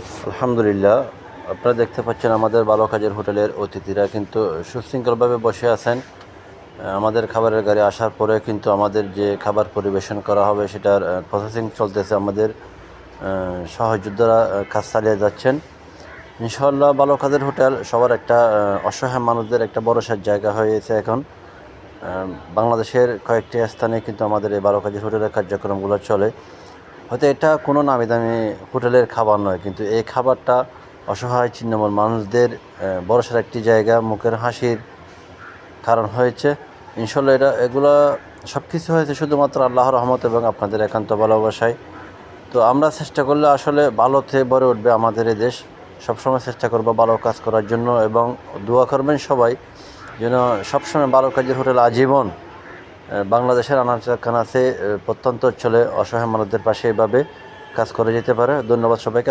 আলহামদুলিল্লাহ, আপনারা দেখতে পাচ্ছেন আমাদের ভালো কাজের হোটেলের অতিথিরা কিন্তু সুশৃঙ্খলভাবে বসে আছেন। আমাদের খাবারের গাড়ি আসার পরে কিন্তু আমাদের যে খাবার পরিবেশন করা হবে সেটার প্রসেসিং চলতেছে। আমাদের সহযোদ্ধারা কাজ চালিয়ে যাচ্ছেন। ইনশাআল্লাহ ভালো কাজের হোটেল সবার একটা অসহায় মানুষদের একটা ভরসার জায়গা হয়েছে এখন। বাংলাদেশের কয়েকটি স্থানে কিন্তু আমাদের এই ভালো কাজের হোটেলের কার্যক্রমগুলো চলে। হয়তো এটা কোনো নামি দামি হোটেলের খাবার নয়, কিন্তু এই খাবারটা অসহায় ছিন্নমূল মানুষদের ভরসার একটি জায়গা, মুখের হাসির কারণ হয়েছে। ইনশাল্লাহ এগুলো সব কিছু হয়েছে শুধুমাত্র আল্লাহর রহমত এবং আপনাদের একান্ত ভালোবাসায়। তো আমরা চেষ্টা করলে আসলে ভালোতে ভরে উঠবে আমাদের এই দেশ। সবসময় চেষ্টা করবো ভালো কাজ করার জন্য এবং দোয়া করবেন সবাই যেন সবসময় ভালো কাজের হোটেল আজীবন বাংলাদেশের আনাচে কানাচে প্রত্যন্ত অঞ্চলে অসহায় মানুষদের পাশে এভাবে কাজ করে যেতে পারে। ধন্যবাদ সবাইকে।